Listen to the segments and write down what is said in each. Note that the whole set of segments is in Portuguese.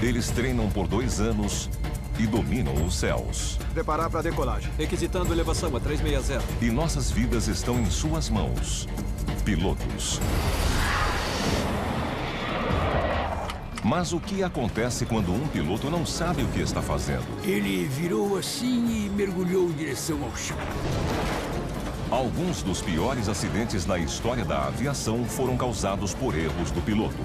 Eles treinam por 2 anos e dominam os céus. Preparar para decolagem. Requisitando elevação a 360. E nossas vidas estão em suas mãos. Pilotos. Mas o que acontece quando um piloto não sabe o que está fazendo? Ele virou assim e mergulhou em direção ao chão. Alguns dos piores acidentes na história da aviação foram causados por erros do piloto.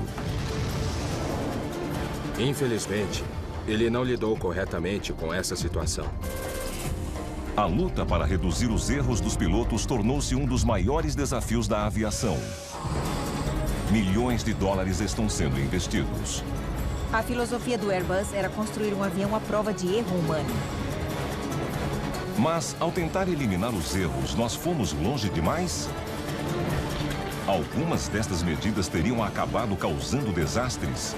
Infelizmente, ele não lidou corretamente com essa situação. A luta para reduzir os erros dos pilotos tornou-se um dos maiores desafios da aviação. Milhões de dólares estão sendo investidos. A filosofia do Airbus era construir um avião à prova de erro humano. Mas, ao tentar eliminar os erros, nós fomos longe demais? Algumas destas medidas teriam acabado causando desastres.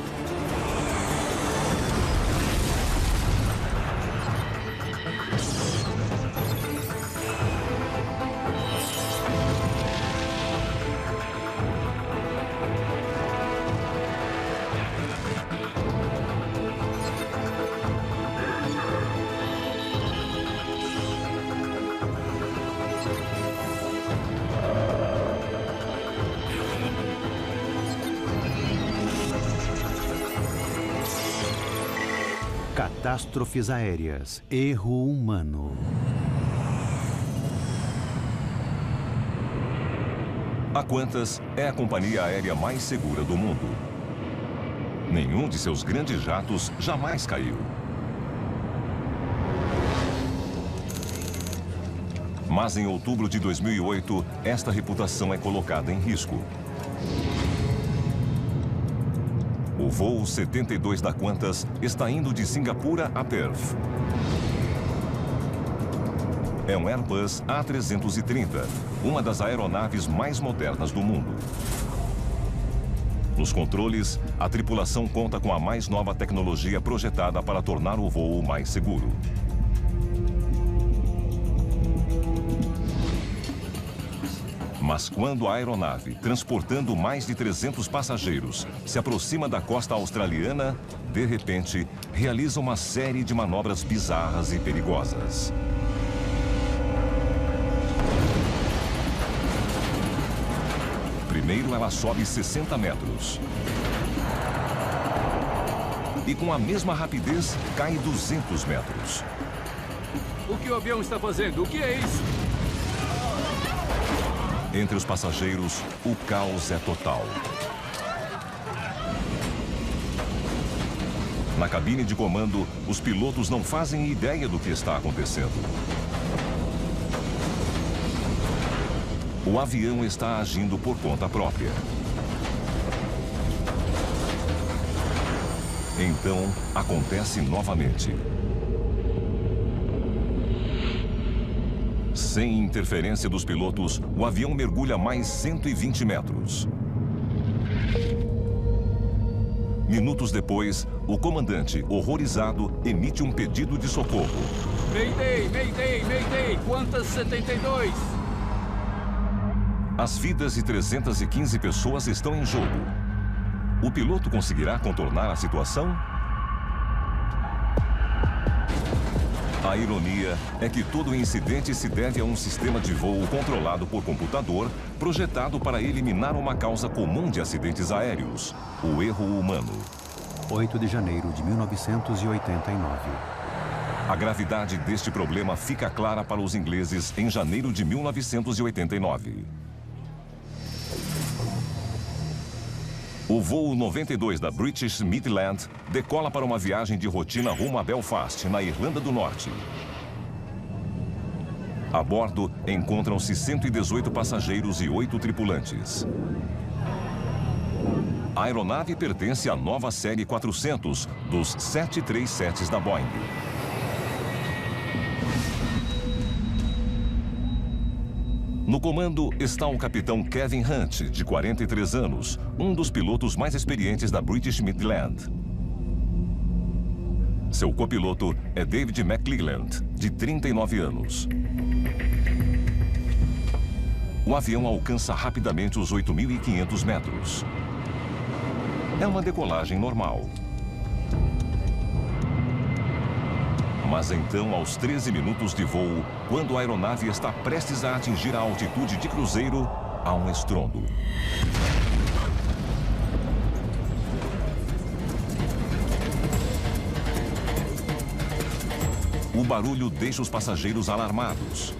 Catástrofes aéreas. Erro humano. A Qantas é a companhia aérea mais segura do mundo. Nenhum de seus grandes jatos jamais caiu. Mas em outubro de 2008, esta reputação é colocada em risco. O voo 72 da Qantas está indo de Singapura a Perth. É um Airbus A330, uma das aeronaves mais modernas do mundo. Nos controles, a tripulação conta com a mais nova tecnologia projetada para tornar o voo mais seguro. Mas quando a aeronave, transportando mais de 300 passageiros, se aproxima da costa australiana, de repente, realiza uma série de manobras bizarras e perigosas. Primeiro, ela sobe 60 metros. E com a mesma rapidez, cai 200 metros. O que o avião está fazendo? O que é isso? Entre os passageiros, o caos é total. Na cabine de comando, os pilotos não fazem ideia do que está acontecendo. O avião está agindo por conta própria. Então, acontece novamente. Sem interferência dos pilotos, o avião mergulha mais 120 metros. Minutos depois, o comandante, horrorizado, emite um pedido de socorro. Mayday, Mayday, Mayday, Qantas 72. As vidas de 315 pessoas estão em jogo. O piloto conseguirá contornar a situação? A ironia é que todo incidente se deve a um sistema de voo controlado por computador, projetado para eliminar uma causa comum de acidentes aéreos, o erro humano. 8 de janeiro de 1989. A gravidade deste problema fica clara para os ingleses em janeiro de 1989. O voo 92 da British Midland decola para uma viagem de rotina rumo a Belfast, na Irlanda do Norte. A bordo, encontram-se 118 passageiros e 8 tripulantes. A aeronave pertence à nova série 400 dos 737s da Boeing. No comando está o capitão Kevin Hunt, de 43 anos, um dos pilotos mais experientes da British Midland. Seu copiloto é David McClelland, de 39 anos. O avião alcança rapidamente os 8.500 metros. É uma decolagem normal. Mas então, aos 13 minutos de voo, quando a aeronave está prestes a atingir a altitude de cruzeiro, há um estrondo. O barulho deixa os passageiros alarmados.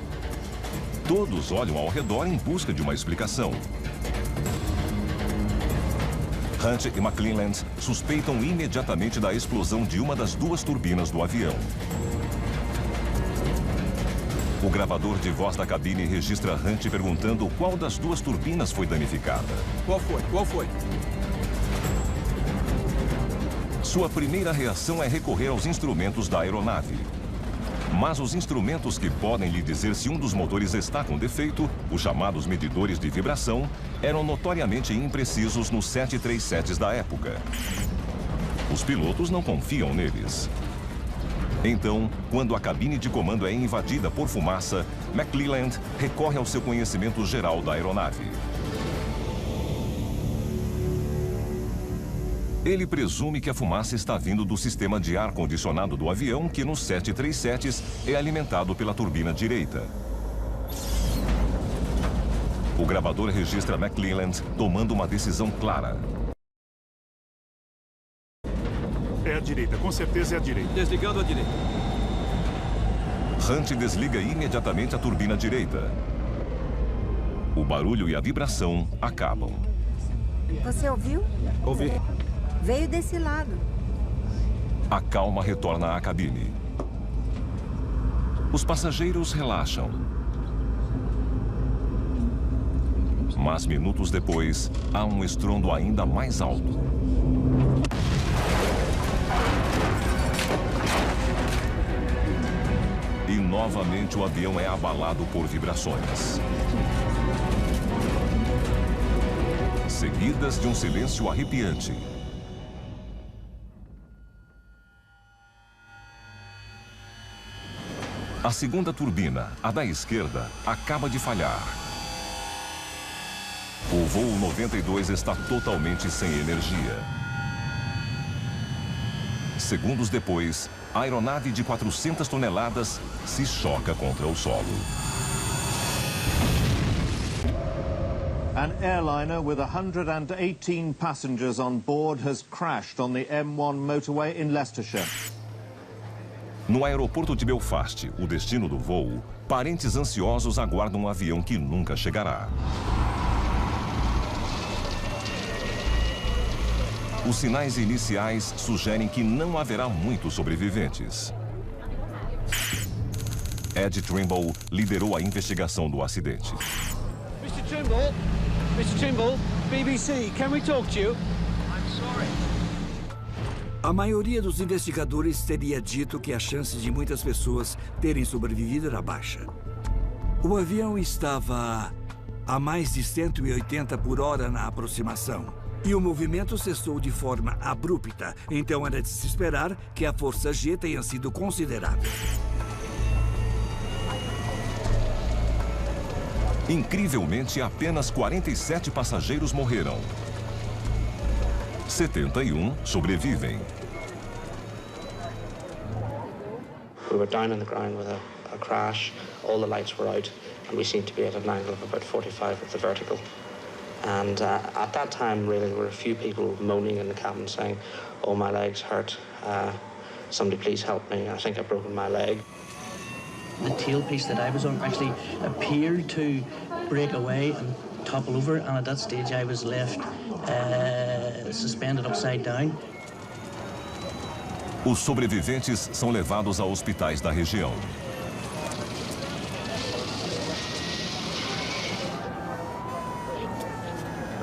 Todos olham ao redor em busca de uma explicação. Hunt e McClelland suspeitam imediatamente da explosão de uma das duas turbinas do avião. O gravador de voz da cabine registra Hunt perguntando qual das duas turbinas foi danificada. Qual foi? Qual foi? Sua primeira reação é recorrer aos instrumentos da aeronave. Mas os instrumentos que podem lhe dizer se um dos motores está com defeito, os chamados medidores de vibração, eram notoriamente imprecisos nos 737s da época. Os pilotos não confiam neles. Então, quando a cabine de comando é invadida por fumaça, McClelland recorre ao seu conhecimento geral da aeronave. Ele presume que a fumaça está vindo do sistema de ar-condicionado do avião, que nos 737s é alimentado pela turbina direita. O gravador registra McClelland tomando uma decisão clara. É a direita, com certeza é a direita. Desligando a direita. Hunt desliga imediatamente a turbina direita. O barulho e a vibração acabam. Você ouviu? Ouvi. Veio desse lado. A calma retorna à cabine. Os passageiros relaxam. Mas minutos depois, há um estrondo ainda mais alto. E novamente o avião é abalado por vibrações. Seguidas de um silêncio arrepiante. A segunda turbina, a da esquerda, acaba de falhar. O voo 92 está totalmente sem energia. Segundos depois, a aeronave de 400 toneladas se choca contra o solo. An airliner with 118 passengers on board has crashed on the M1 motorway in Leicestershire. No aeroporto de Belfast, o destino do voo, parentes ansiosos aguardam um avião que nunca chegará. Os sinais iniciais sugerem que não haverá muitos sobreviventes. Ed Trimble liderou a investigação do acidente. Mr. Trimble, BBC, can we talk to you? I'm sorry. A maioria dos investigadores teria dito que a chance de muitas pessoas terem sobrevivido era baixa. O avião estava a mais de 180 por hora na aproximação. E o movimento cessou de forma abrupta. Então era de se esperar que a força G tenha sido considerável. Incrivelmente, apenas 47 passageiros morreram. 71 sobrevivem. We were down on the ground with a crash. All the lights were out, and we seemed to be at an angle of about 45 with the vertical. And at that time, really, there were a few people moaning in the cabin saying, "Oh, my legs hurt. Somebody please help me. I think I've broken my leg." The tailpiece that I was on actually appeared to break away and topple over, and at that stage I was left suspended upside down. Os sobreviventes são levados a hospitais da região.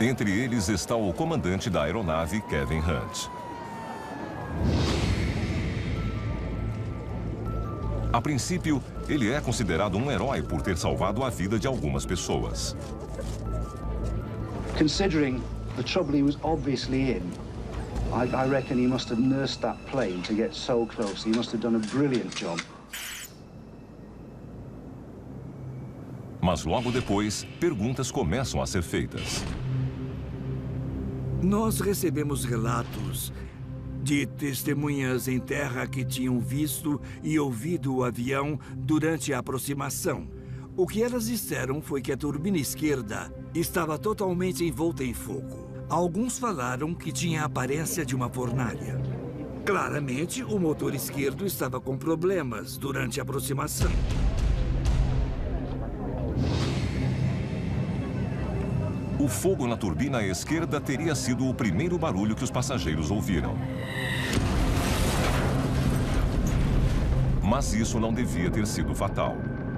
Entre eles está o comandante da aeronave, Kevin Hunt. A princípio, ele é considerado um herói por ter salvado a vida de algumas pessoas. Considering the trouble he was obviously in, I reckon he must have nursed that plane to get so close. He must have done a brilliant job. Mas logo depois, perguntas começam a ser feitas. Nós recebemos relatos de testemunhas em terra que tinham visto e ouvido o avião durante a aproximação. O que elas disseram foi que a turbina esquerda estava totalmente envolta em fogo. Alguns falaram que tinha a aparência de uma fornalha. Claramente, o motor esquerdo estava com problemas durante a aproximação. O fogo na turbina esquerda teria sido o primeiro barulho que os passageiros ouviram. Mas isso não devia ter sido fatal.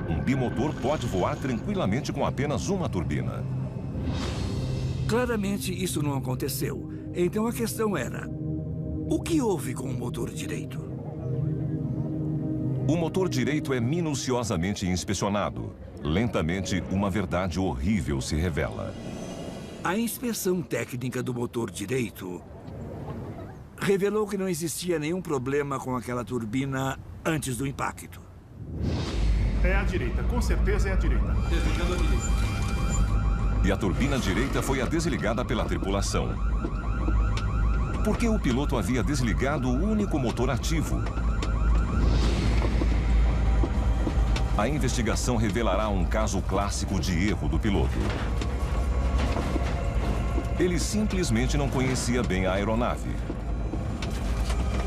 Um bimotor pode voar tranquilamente com apenas uma turbina. Claramente, isso não aconteceu. Então a questão era: o que houve com o motor direito? O motor direito é minuciosamente inspecionado. Lentamente, uma verdade horrível se revela. A inspeção técnica do motor direito revelou que não existia nenhum problema com aquela turbina antes do impacto. É a direita, com certeza é a direita. Desligando a direita. E a turbina direita foi a desligada pela tripulação. Por que o piloto havia desligado o único motor ativo? A investigação revelará um caso clássico de erro do piloto. Ele simplesmente não conhecia bem a aeronave.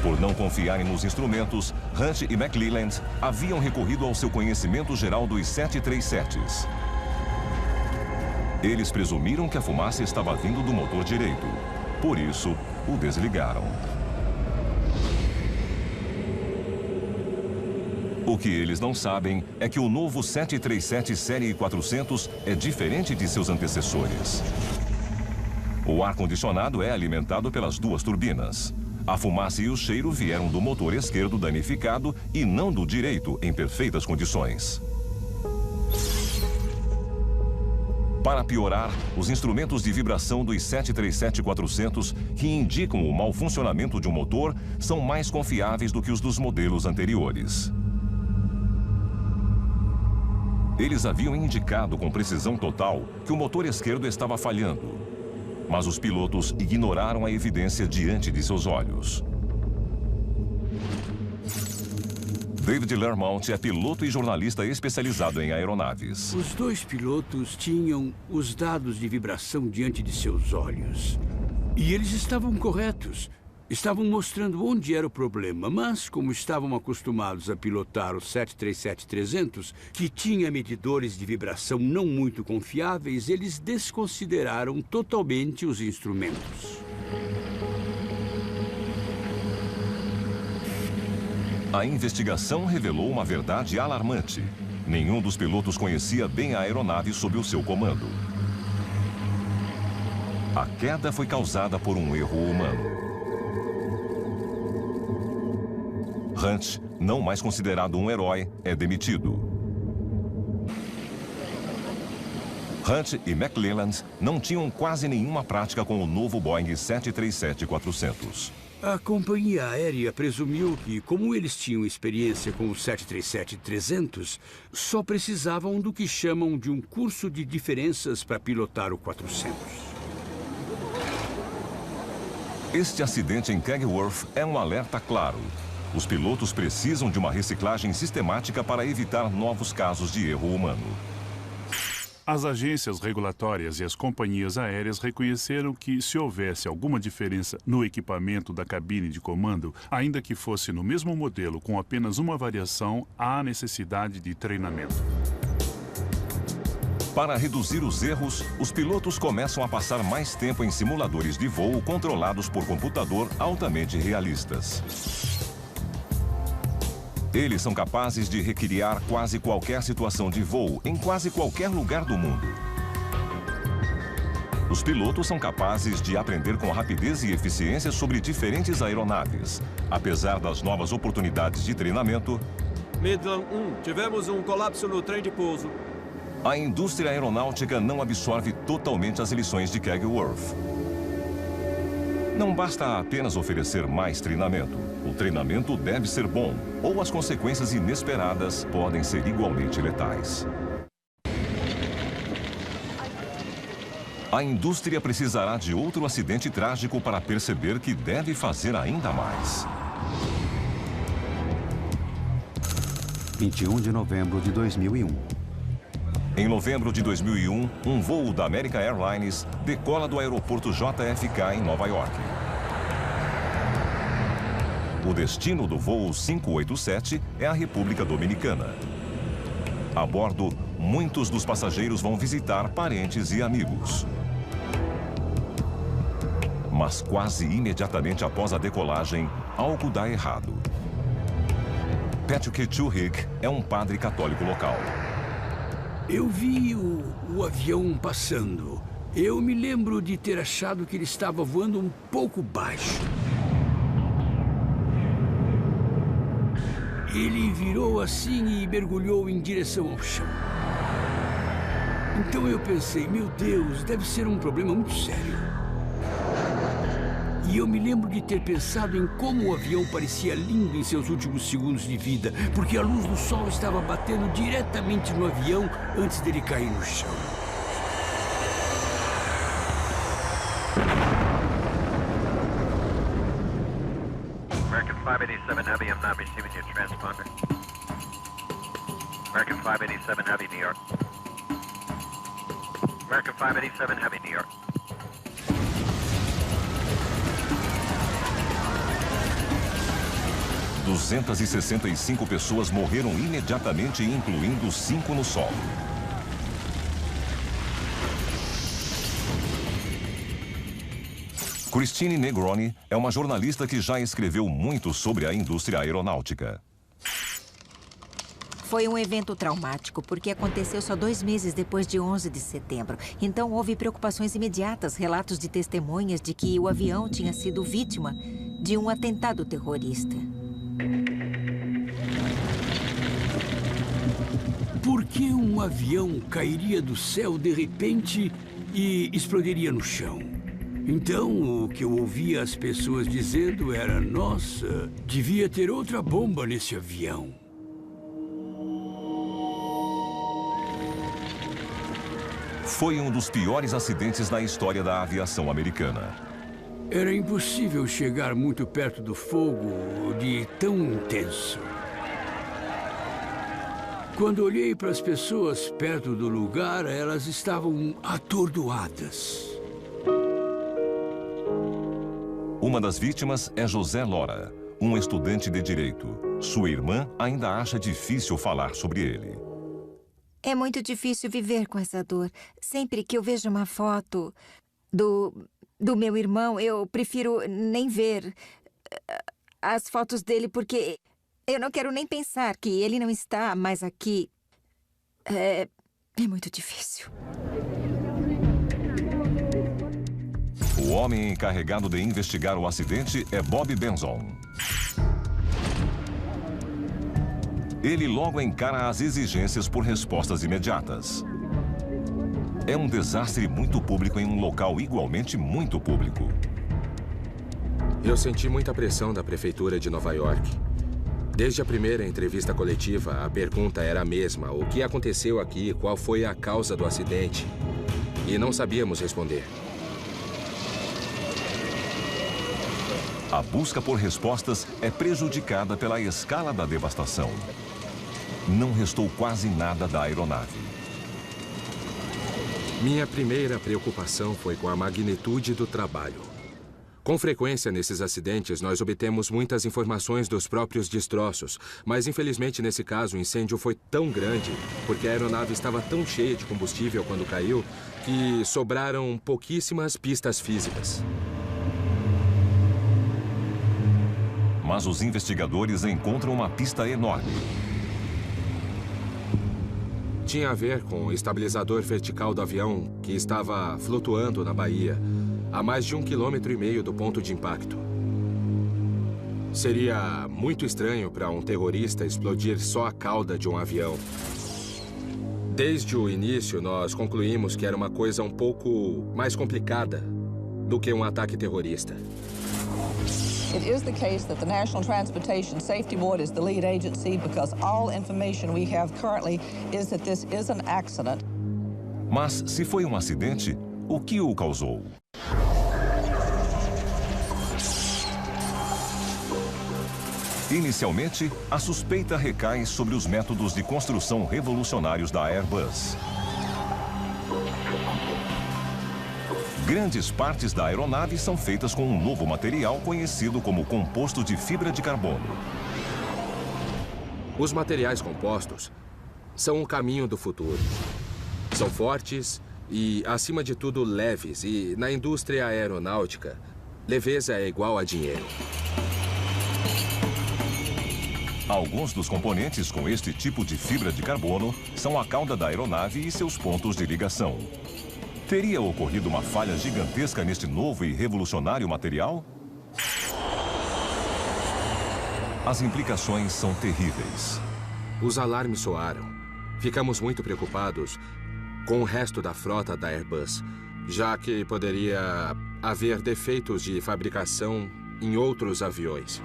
Por não confiarem nos instrumentos, Hunt e McClelland haviam recorrido ao seu conhecimento geral dos 737s. Eles presumiram que a fumaça estava vindo do motor direito. Por isso, o desligaram. O que eles não sabem é que o novo 737 Série 400 é diferente de seus antecessores. O ar-condicionado é alimentado pelas duas turbinas. A fumaça e o cheiro vieram do motor esquerdo danificado e não do direito em perfeitas condições. Para piorar, os instrumentos de vibração dos 737-400 que indicam o mau funcionamento de um motor são mais confiáveis do que os dos modelos anteriores. Eles haviam indicado com precisão total que o motor esquerdo estava falhando. Mas os pilotos ignoraram a evidência diante de seus olhos. David Lermont é piloto e jornalista especializado em aeronaves. Os dois pilotos tinham os dados de vibração diante de seus olhos. E eles estavam corretos. Estavam mostrando onde era o problema, mas como estavam acostumados a pilotar o 737-300, que tinha medidores de vibração não muito confiáveis, eles desconsideraram totalmente os instrumentos. A investigação revelou uma verdade alarmante. Nenhum dos pilotos conhecia bem a aeronave sob o seu comando. A queda foi causada por um erro humano. Hunt, não mais considerado um herói, é demitido. Hunt e McClelland não tinham quase nenhuma prática com o novo Boeing 737-400. A companhia aérea presumiu que, como eles tinham experiência com o 737-300, só precisavam do que chamam de um curso de diferenças para pilotar o 400. Este acidente em Kegworth é um alerta claro. Os pilotos precisam de uma reciclagem sistemática para evitar novos casos de erro humano. As agências regulatórias e as companhias aéreas reconheceram que, se houvesse alguma diferença no equipamento da cabine de comando, ainda que fosse no mesmo modelo com apenas uma variação, há necessidade de treinamento. Para reduzir os erros, os pilotos começam a passar mais tempo em simuladores de voo controlados por computador altamente realistas. Eles são capazes de recriar quase qualquer situação de voo em quase qualquer lugar do mundo. Os pilotos são capazes de aprender com rapidez e eficiência sobre diferentes aeronaves. Apesar das novas oportunidades de treinamento, Midland 1, tivemos um colapso no trem de pouso. A indústria aeronáutica não absorve totalmente as lições de Kegworth. Não basta apenas oferecer mais treinamento. O treinamento deve ser bom, ou as consequências inesperadas podem ser igualmente letais. A indústria precisará de outro acidente trágico para perceber que deve fazer ainda mais. 21 de novembro de 2001. Em novembro de 2001, um voo da American Airlines decola do aeroporto JFK em Nova York. O destino do voo 587 é a República Dominicana. A bordo, muitos dos passageiros vão visitar parentes e amigos. Mas quase imediatamente após a decolagem, algo dá errado. Patrick Chuhig é um padre católico local. Eu vi o avião passando. Eu me lembro de ter achado que ele estava voando um pouco baixo. Ele virou assim e mergulhou em direção ao chão. Então eu pensei, meu Deus, deve ser um problema muito sério. E eu me lembro de ter pensado em como o avião parecia lindo em seus últimos segundos de vida, porque a luz do sol estava batendo diretamente no avião antes dele cair no chão. American 587 Heavy, I'm not receiving your transponder. American 587 Heavy, New York. American 587 Heavy, New York. – 265 pessoas morreram imediatamente, incluindo 5 no solo. Christine Negroni é uma jornalista que já escreveu muito sobre a indústria aeronáutica. Foi um evento traumático, porque aconteceu só 2 meses depois de 11 de setembro. Então, houve preocupações imediatas, relatos de testemunhas de que o avião tinha sido vítima de um atentado terrorista. Por que um avião cairia do céu de repente e explodiria no chão? Então, o que eu ouvia as pessoas dizendo era: nossa, devia ter outra bomba nesse avião. Foi um dos piores acidentes na história da aviação americana. Era impossível chegar muito perto do fogo de tão intenso. Quando olhei para as pessoas perto do lugar, elas estavam atordoadas. Uma das vítimas é José Lora, um estudante de direito. Sua irmã ainda acha difícil falar sobre ele. É muito difícil viver com essa dor. Sempre que eu vejo uma foto do meu irmão, eu prefiro nem ver as fotos dele, porque eu não quero nem pensar que ele não está mais aqui. É muito difícil. O homem encarregado de investigar o acidente é Bob Benson. Ele logo encara as exigências por respostas imediatas. É um desastre muito público em um local igualmente muito público. Eu senti muita pressão da prefeitura de Nova York. Desde a primeira entrevista coletiva, a pergunta era a mesma: o que aconteceu aqui? Qual foi a causa do acidente? E não sabíamos responder. A busca por respostas é prejudicada pela escala da devastação. Não restou quase nada da aeronave. Minha primeira preocupação foi com a magnitude do trabalho. Com frequência, nesses acidentes, nós obtemos muitas informações dos próprios destroços, mas infelizmente nesse caso o incêndio foi tão grande, porque a aeronave estava tão cheia de combustível quando caiu, que sobraram pouquíssimas pistas físicas. Mas os investigadores encontram uma pista enorme. Tinha a ver com o estabilizador vertical do avião, que estava flutuando na baía, a mais de 1,5 km do ponto de impacto. Seria muito estranho para um terrorista explodir só a cauda de um avião. Desde o início, nós concluímos que era uma coisa um pouco mais complicada do que um ataque terrorista. It is the case that the National Transportation Safety Board is the lead agency because all information we have currently is that this is an accident. Mas se foi um acidente, o que o causou? Inicialmente, a suspeita recai sobre os métodos de construção revolucionários da Airbus. Grandes partes da aeronave são feitas com um novo material conhecido como composto de fibra de carbono. Os materiais compostos são o caminho do futuro. São fortes e, acima de tudo, leves. E, na indústria aeronáutica, leveza é igual a dinheiro. Alguns dos componentes com este tipo de fibra de carbono são a cauda da aeronave e seus pontos de ligação. Teria ocorrido uma falha gigantesca neste novo e revolucionário material? As implicações são terríveis. Os alarmes soaram. Ficamos muito preocupados com o resto da frota da Airbus, já que poderia haver defeitos de fabricação em outros aviões.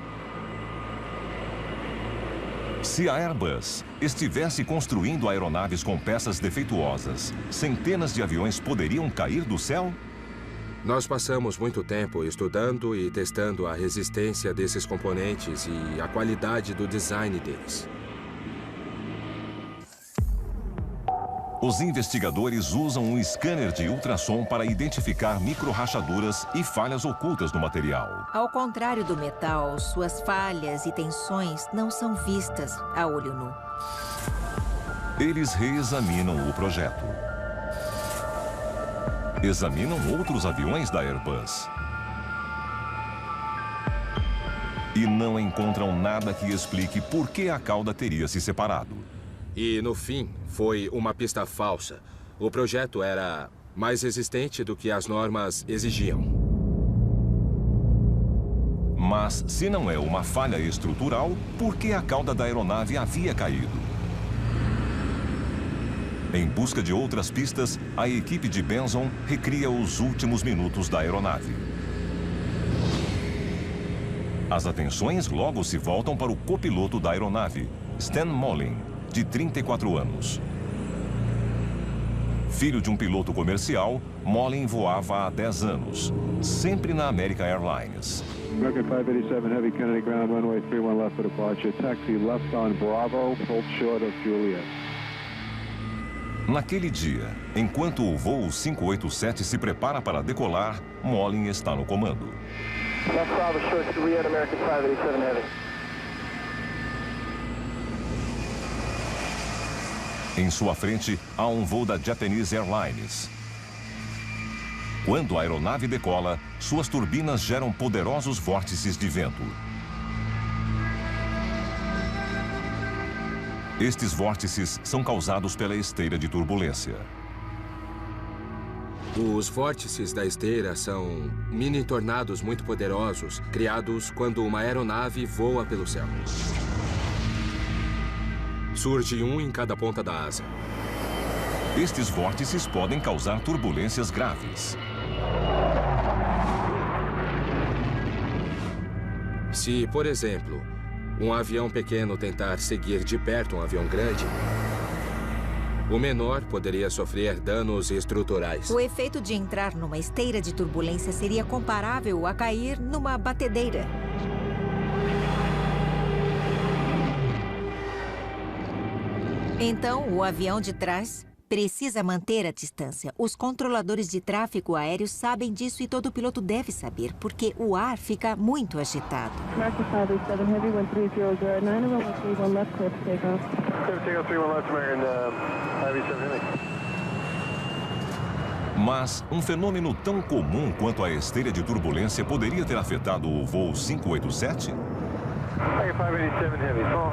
Se a Airbus estivesse construindo aeronaves com peças defeituosas, centenas de aviões poderiam cair do céu? Nós passamos muito tempo estudando e testando a resistência desses componentes e a qualidade do design deles. Os investigadores usam um scanner de ultrassom para identificar micro-rachaduras e falhas ocultas no material. Ao contrário do metal, suas falhas e tensões não são vistas a olho nu. Eles reexaminam o projeto. Examinam outros aviões da Airbus. E não encontram nada que explique por que a cauda teria se separado. E, no fim, foi uma pista falsa. O projeto era mais resistente do que as normas exigiam. Mas, se não é uma falha estrutural, por que a cauda da aeronave havia caído? Em busca de outras pistas, a equipe de Benson recria os últimos minutos da aeronave. As atenções logo se voltam para o copiloto da aeronave, Stan Molin, de 34 anos. Filho de um piloto comercial, Molin voava há 10 anos, sempre na American Airlines. American 587 Heavy Kennedy ground runway 31 left for departure. Taxi left on Bravo, hold short of Juliet. Naquele dia, enquanto o voo 587 se prepara para decolar, Molin está no comando. Left Bravo, short Juliet, American 587 Heavy. Em sua frente, há um voo da Japanese Airlines. Quando a aeronave decola, suas turbinas geram poderosos vórtices de vento. Estes vórtices são causados pela esteira de turbulência. Os vórtices da esteira são mini tornados muito poderosos, criados quando uma aeronave voa pelo céu. Surge um em cada ponta da asa. Estes vórtices podem causar turbulências graves. Se, por exemplo, um avião pequeno tentar seguir de perto um avião grande, o menor poderia sofrer danos estruturais. O efeito de entrar numa esteira de turbulência seria comparável a cair numa batedeira. Então, o avião de trás precisa manter a distância. Os controladores de tráfego aéreo sabem disso e todo piloto deve saber, porque o ar fica muito agitado. American 587 Heavy 1300, 911 left, clear for takeoff. Clear for takeoff, 31 left, American 587 Heavy. Mas um fenômeno tão comum quanto a esteira de turbulência poderia ter afetado o voo 587? American 587 Heavy, fall.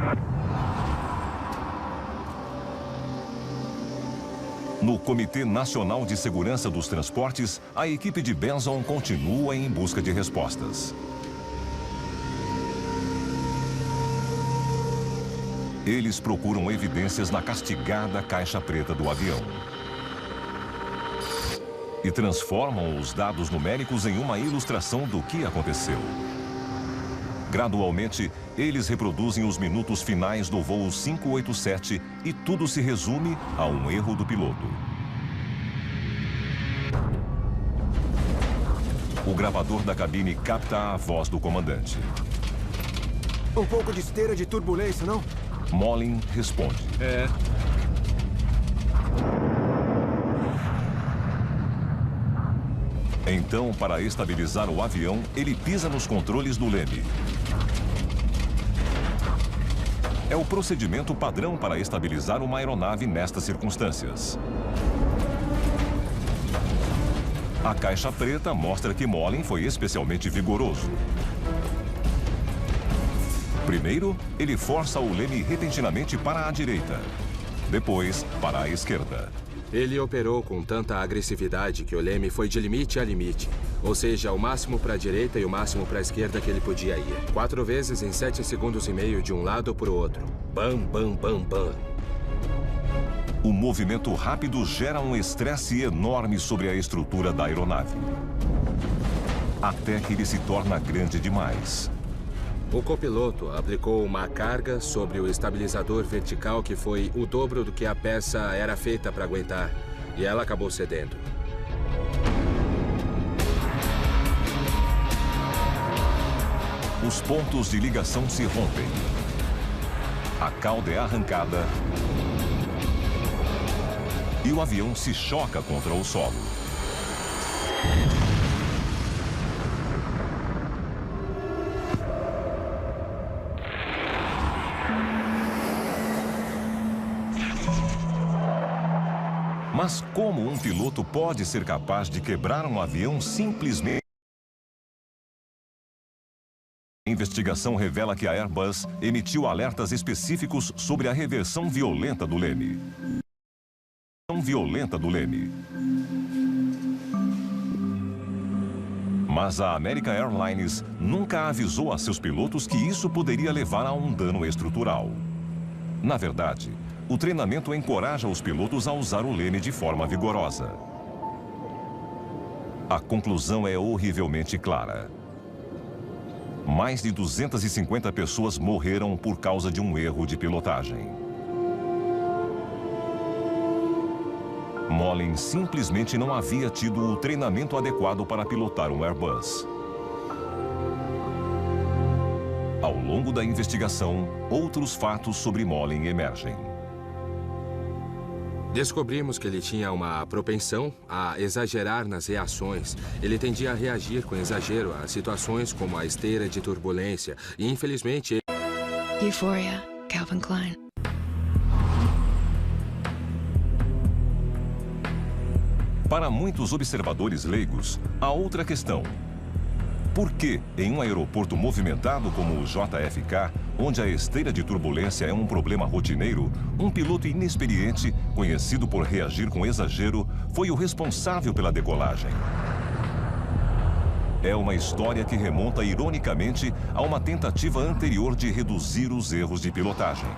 No Comitê Nacional de Segurança dos Transportes, a equipe de Benson continua em busca de respostas. Eles procuram evidências na castigada caixa preta do avião. E transformam os dados numéricos em uma ilustração do que aconteceu. Gradualmente, eles reproduzem os minutos finais do voo 587 e tudo se resume a um erro do piloto. O gravador da cabine capta a voz do comandante. Um pouco de esteira de turbulência, não? Molin responde. É. Então, para estabilizar o avião, ele pisa nos controles do leme. É o procedimento padrão para estabilizar uma aeronave nestas circunstâncias. A caixa preta mostra que Molin foi especialmente vigoroso. Primeiro, ele força o leme repentinamente para a direita. Depois, para a esquerda. Ele operou com tanta agressividade que o leme foi de limite a limite. Ou seja, o máximo para a direita e o máximo para a esquerda que ele podia ir. 4 vezes em 7 segundos e meio de um lado para o outro. Bam, bam, bam, bam. O movimento rápido gera um estresse enorme sobre a estrutura da aeronave. Até que ele se torna grande demais. O copiloto aplicou uma carga sobre o estabilizador vertical que foi o dobro do que a peça era feita para aguentar. E ela acabou cedendo. Os pontos de ligação se rompem. A cauda é arrancada. E o avião se choca contra o solo. Mas como um piloto pode ser capaz de quebrar um avião simplesmente? A investigação revela que a Airbus emitiu alertas específicos sobre a reversão violenta do leme. Mas a American Airlines nunca avisou a seus pilotos que isso poderia levar a um dano estrutural. Na verdade, o treinamento encoraja os pilotos a usar o leme de forma vigorosa. A conclusão é horrivelmente clara. Mais de 250 pessoas morreram por causa de um erro de pilotagem. Molin simplesmente não havia tido o treinamento adequado para pilotar um Airbus. Ao longo da investigação, outros fatos sobre Molin emergem. Descobrimos que ele tinha uma propensão a exagerar nas reações. Ele tendia a reagir com exagero a situações como a esteira de turbulência. E, infelizmente... Euphoria, Calvin Klein. Para muitos observadores leigos, há outra questão. Por que, em um aeroporto movimentado como o JFK, onde a esteira de turbulência é um problema rotineiro, um piloto inexperiente, conhecido por reagir com exagero, foi o responsável pela decolagem? É uma história que remonta ironicamente a uma tentativa anterior de reduzir os erros de pilotagem.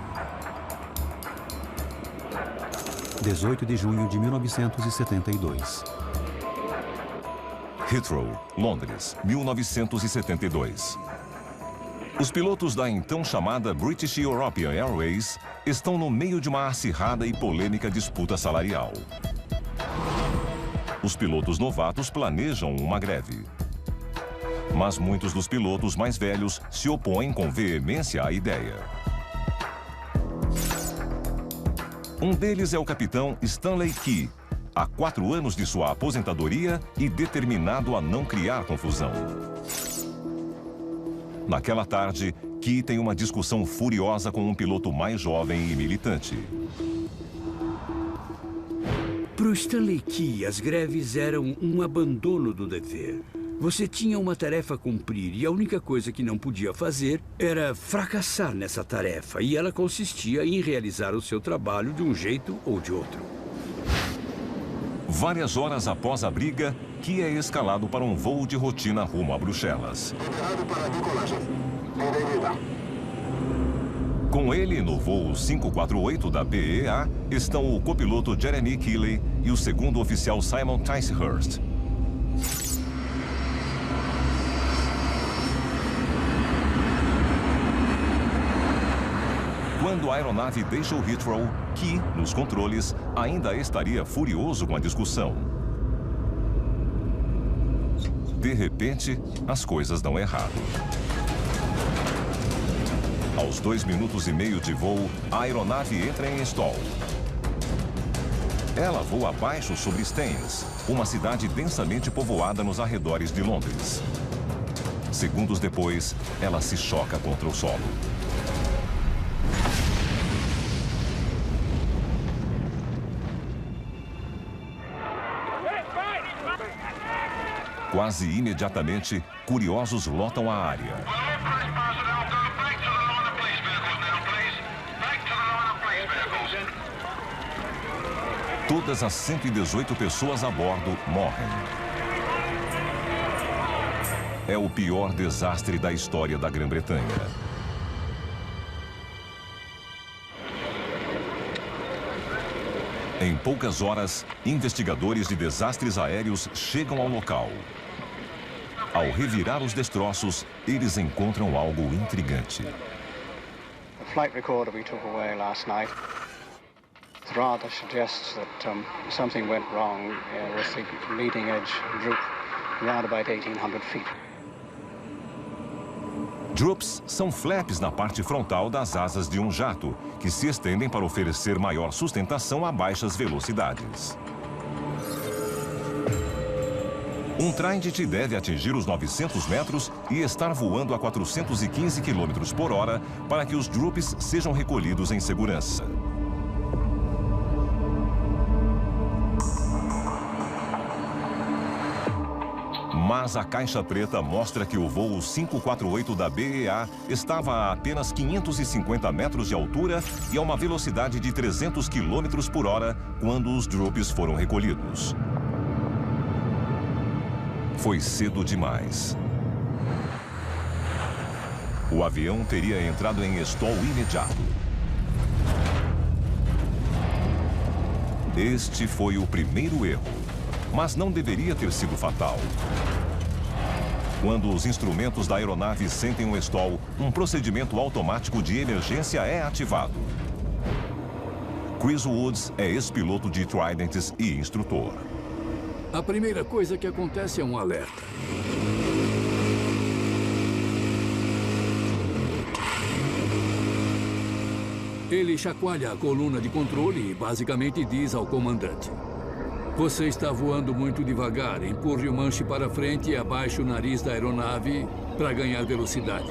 18 de junho de 1972. Heathrow, Londres, 1972. Os pilotos da então chamada British European Airways estão no meio de uma acirrada e polêmica disputa salarial. Os pilotos novatos planejam uma greve. Mas muitos dos pilotos mais velhos se opõem com veemência à ideia. Um deles é o capitão Stanley Key, há 4 anos de sua aposentadoria e determinado a não criar confusão. Naquela tarde, Key tem uma discussão furiosa com um piloto mais jovem e militante. Para o Stanley Key, as greves eram um abandono do dever. Você tinha uma tarefa a cumprir e a única coisa que não podia fazer era fracassar nessa tarefa. E ela consistia em realizar o seu trabalho de um jeito ou de outro. Várias horas após a briga, Key é escalado para um voo de rotina rumo a Bruxelas. Com ele, no voo 548 da BEA, estão o copiloto Jeremy Keeley e o segundo oficial Simon Ticehurst. Quando a aeronave deixa o Heathrow, Key, nos controles, ainda estaria furioso com a discussão. De repente, as coisas dão errado. Aos 2 minutos e meio de voo, a aeronave entra em stall. Ela voa abaixo sobre Staines, uma cidade densamente povoada nos arredores de Londres. Segundos depois, ela se choca contra o solo. Quase imediatamente, curiosos lotam a área. Todas as 118 pessoas a bordo morrem. É o pior desastre da história da Grã-Bretanha. Em poucas horas, investigadores de desastres aéreos chegam ao local. Ao revirar os destroços, eles encontram algo intrigante. The flight recorder we took away last night rather suggests that something went wrong with the leading edge droop around about 1,800 feet. Droops são flaps na parte frontal das asas de um jato, que se estendem para oferecer maior sustentação a baixas velocidades. Um Trident deve atingir os 900 metros e estar voando a 415 km por hora para que os droops sejam recolhidos em segurança. Mas a caixa preta mostra que o voo 548 da BEA estava a apenas 550 metros de altura e a uma velocidade de 300 km por hora quando os droops foram recolhidos. Foi cedo demais. O avião teria entrado em stall imediato. Este foi o primeiro erro, mas não deveria ter sido fatal. Quando os instrumentos da aeronave sentem um stall, um procedimento automático de emergência é ativado. Chris Woods é ex-piloto de Tridents e instrutor. A primeira coisa que acontece é um alerta. Ele chacoalha a coluna de controle e basicamente diz ao comandante: você está voando muito devagar, empurre o manche para frente e abaixe o nariz da aeronave para ganhar velocidade.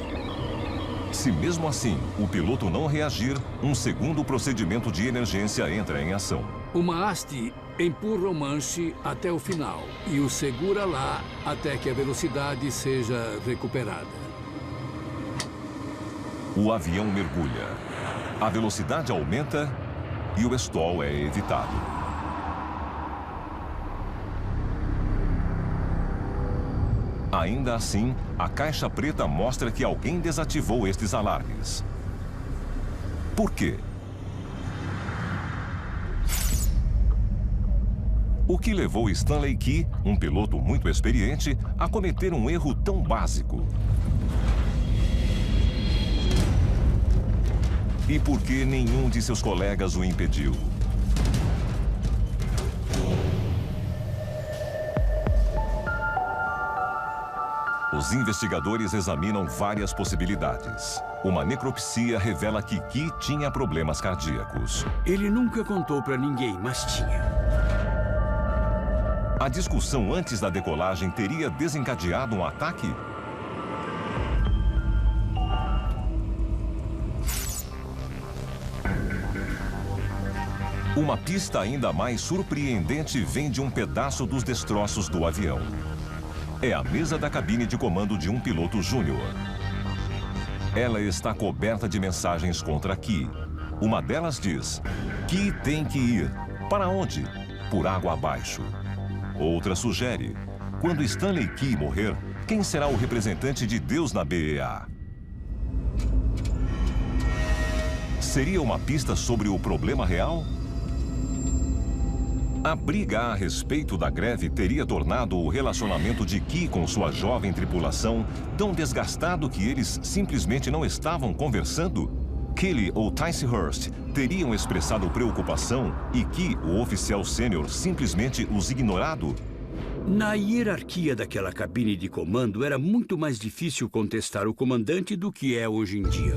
Se mesmo assim o piloto não reagir, um segundo procedimento de emergência entra em ação. Uma haste empurra o manche até o final e o segura lá até que a velocidade seja recuperada. O avião mergulha. A velocidade aumenta e o stall é evitado. Ainda assim, a caixa preta mostra que alguém desativou estes alarmes. Por quê? O que levou Stanley Key, um piloto muito experiente, a cometer um erro tão básico? E por que nenhum de seus colegas o impediu? Os investigadores examinam várias possibilidades. Uma necropsia revela que Key tinha problemas cardíacos. Ele nunca contou para ninguém, mas tinha. A discussão antes da decolagem teria desencadeado um ataque? Uma pista ainda mais surpreendente vem de um pedaço dos destroços do avião. É a mesa da cabine de comando de um piloto júnior. Ela está coberta de mensagens contra Key. Uma delas diz: Key tem que ir. Para onde? Por água abaixo. Outra sugere: quando Stanley Key morrer, quem será o representante de Deus na BEA? Seria uma pista sobre o problema real? A briga a respeito da greve teria tornado o relacionamento de Key com sua jovem tripulação tão desgastado que eles simplesmente não estavam conversando? Kelly ou Ticehurst teriam expressado preocupação e Key, o oficial sênior, simplesmente os ignorado? Na hierarquia daquela cabine de comando, era muito mais difícil contestar o comandante do que é hoje em dia.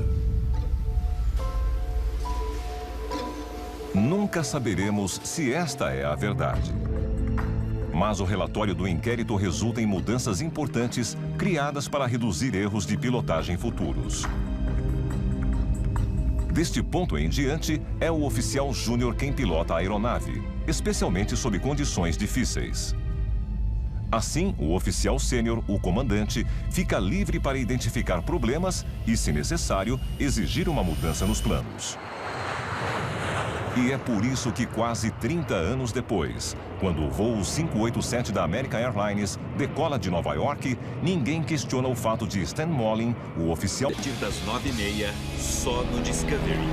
Nunca saberemos se esta é a verdade. Mas o relatório do inquérito resulta em mudanças importantes criadas para reduzir erros de pilotagem futuros. Deste ponto em diante, é o oficial júnior quem pilota a aeronave, especialmente sob condições difíceis. Assim, o oficial sênior, o comandante, fica livre para identificar problemas e, se necessário, exigir uma mudança nos planos. E é por isso que quase 30 anos depois, quando o voo 587 da American Airlines decola de Nova York, ninguém questiona o fato de Stan Molin, o oficial... A partir das 9h30, só no Discovery.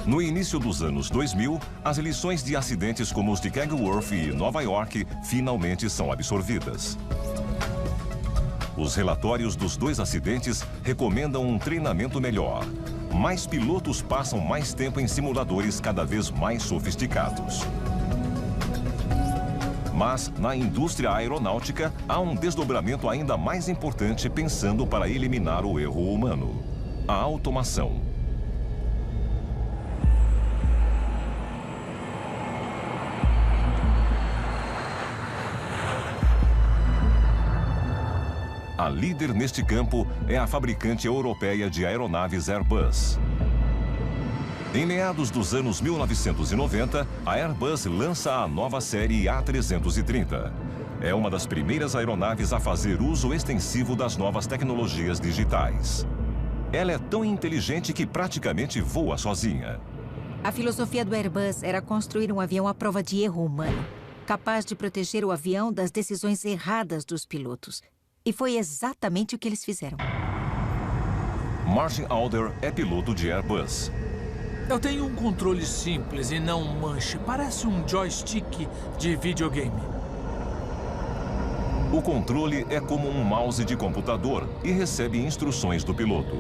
No início dos anos 2000, as lições de acidentes como os de Kegworth e Nova York finalmente são absorvidas. Os relatórios dos 2 acidentes recomendam um treinamento melhor. Mais pilotos passam mais tempo em simuladores cada vez mais sofisticados. Mas, na indústria aeronáutica, há um desdobramento ainda mais importante pensando para eliminar o erro humano: a automação. A líder neste campo é a fabricante europeia de aeronaves Airbus. Em meados dos anos 1990, a Airbus lança a nova série A330. É uma das primeiras aeronaves a fazer uso extensivo das novas tecnologias digitais. Ela é tão inteligente que praticamente voa sozinha. A filosofia do Airbus era construir um avião à prova de erro humano, capaz de proteger o avião das decisões erradas dos pilotos. E foi exatamente o que eles fizeram. Martin Alder é piloto de Airbus. Eu tenho um controle simples e não um manche. Parece um joystick de videogame. O controle é como um mouse de computador e recebe instruções do piloto.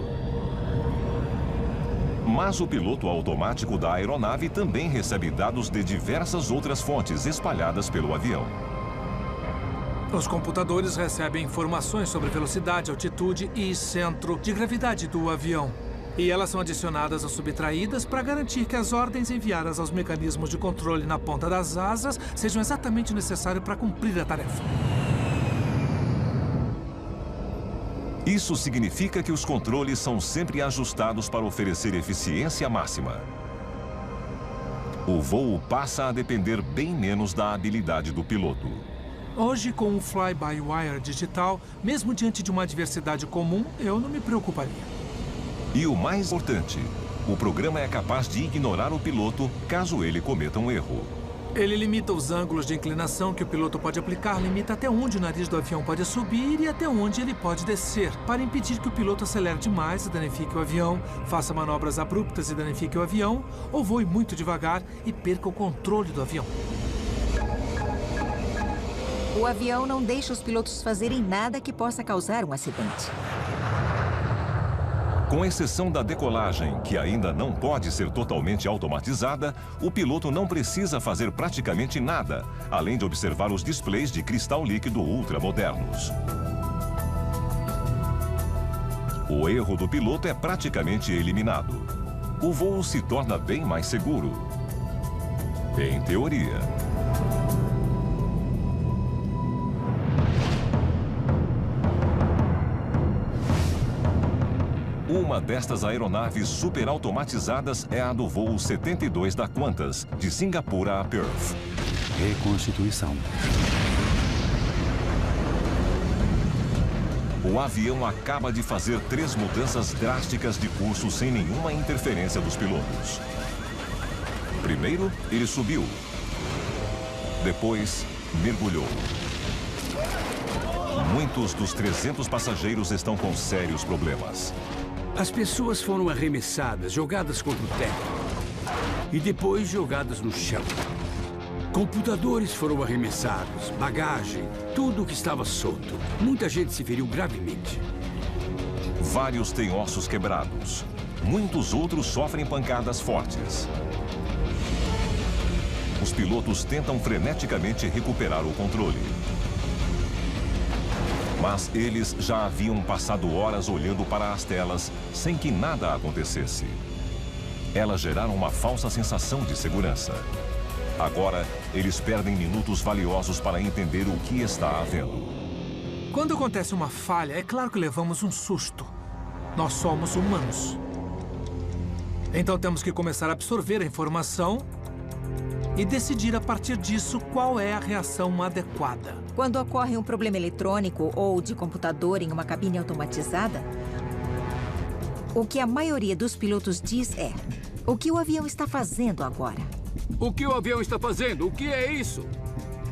Mas o piloto automático da aeronave também recebe dados de diversas outras fontes espalhadas pelo avião. Os computadores recebem informações sobre velocidade, altitude e centro de gravidade do avião. E elas são adicionadas ou subtraídas para garantir que as ordens enviadas aos mecanismos de controle na ponta das asas sejam exatamente necessárias para cumprir a tarefa. Isso significa que os controles são sempre ajustados para oferecer eficiência máxima. O voo passa a depender bem menos da habilidade do piloto. Hoje, com o fly-by-wire digital, mesmo diante de uma adversidade comum, eu não me preocuparia. E o mais importante, o programa é capaz de ignorar o piloto caso ele cometa um erro. Ele limita os ângulos de inclinação que o piloto pode aplicar, limita até onde o nariz do avião pode subir e até onde ele pode descer, para impedir que o piloto acelere demais e danifique o avião, faça manobras abruptas e danifique o avião, ou voe muito devagar e perca o controle do avião. O avião não deixa os pilotos fazerem nada que possa causar um acidente. Com exceção da decolagem, que ainda não pode ser totalmente automatizada, o piloto não precisa fazer praticamente nada, além de observar os displays de cristal líquido ultramodernos. O erro do piloto é praticamente eliminado. O voo se torna bem mais seguro. Em teoria. Uma destas aeronaves superautomatizadas é a do voo 72 da Qantas, de Singapura a Perth. Reconstituição. O avião acaba de fazer 3 mudanças drásticas de curso sem nenhuma interferência dos pilotos. Primeiro, ele subiu. Depois, mergulhou. Muitos dos 300 passageiros estão com sérios problemas. As pessoas foram arremessadas, jogadas contra o teto e depois jogadas no chão. Computadores foram arremessados, bagagem, tudo o que estava solto. Muita gente se feriu gravemente. Vários têm ossos quebrados. Muitos outros sofrem pancadas fortes. Os pilotos tentam freneticamente recuperar o controle. Mas eles já haviam passado horas olhando para as telas sem que nada acontecesse. Elas geraram uma falsa sensação de segurança. Agora, eles perdem minutos valiosos para entender o que está havendo. Quando acontece uma falha, é claro que levamos um susto. Nós somos humanos. Então temos que começar a absorver a informação e decidir a partir disso qual é a reação adequada. Quando ocorre um problema eletrônico ou de computador em uma cabine automatizada, o que a maioria dos pilotos diz é: o que o avião está fazendo agora? O que o avião está fazendo? O que é isso?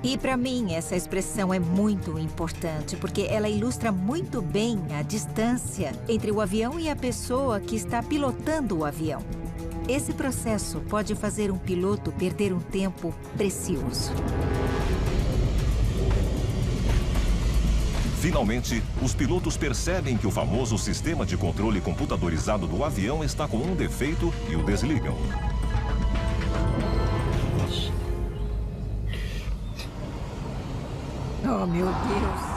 E para mim, essa expressão é muito importante, porque ela ilustra muito bem a distância entre o avião e a pessoa que está pilotando o avião. Esse processo pode fazer um piloto perder um tempo precioso. Finalmente, os pilotos percebem que o famoso sistema de controle computadorizado do avião está com um defeito e o desligam. Oh, meu Deus!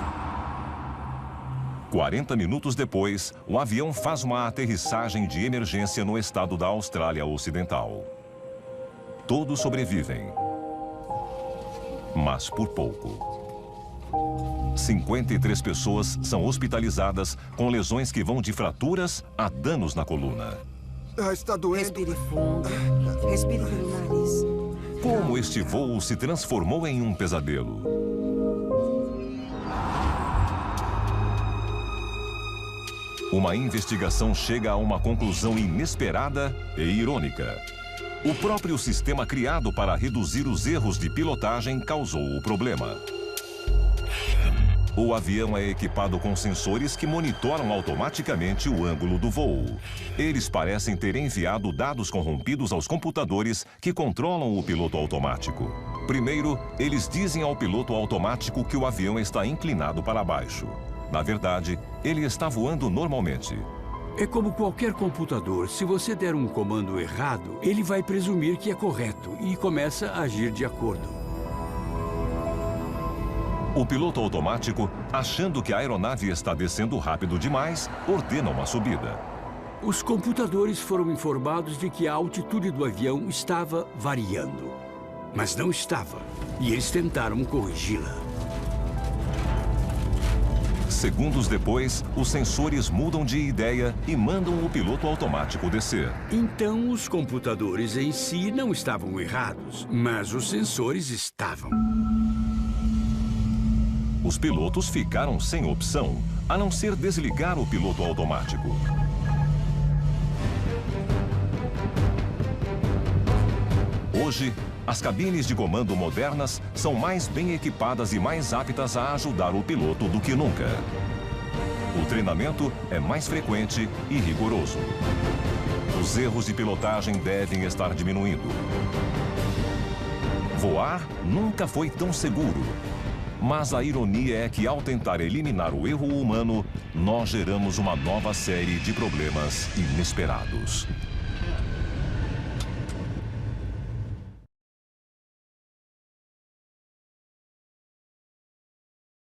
40 minutos depois, o avião faz uma aterrissagem de emergência no estado da Austrália Ocidental. Todos sobrevivem, mas por pouco. 53 pessoas são hospitalizadas com lesões que vão de fraturas a danos na coluna. Está doendo. Respire fundo. Respire pelo nariz. Como este voo se transformou em um pesadelo? Uma investigação chega a uma conclusão inesperada e irônica. O próprio sistema criado para reduzir os erros de pilotagem causou o problema. O avião é equipado com sensores que monitoram automaticamente o ângulo do voo. Eles parecem ter enviado dados corrompidos aos computadores que controlam o piloto automático. Primeiro, eles dizem ao piloto automático que o avião está inclinado para baixo. Na verdade, ele está voando normalmente. É como qualquer computador. Se você der um comando errado, ele vai presumir que é correto e começa a agir de acordo. O piloto automático, achando que a aeronave está descendo rápido demais, ordena uma subida. Os computadores foram informados de que a altitude do avião estava variando. Mas não estava. E eles tentaram corrigi-la. Segundos depois, os sensores mudam de ideia e mandam o piloto automático descer. Então, os computadores em si não estavam errados, mas os sensores estavam. Os pilotos ficaram sem opção, a não ser desligar o piloto automático. Hoje, as cabines de comando modernas são mais bem equipadas e mais aptas a ajudar o piloto do que nunca. O treinamento é mais frequente e rigoroso. Os erros de pilotagem devem estar diminuindo. Voar nunca foi tão seguro. Mas a ironia é que, ao tentar eliminar o erro humano, nós geramos uma nova série de problemas inesperados.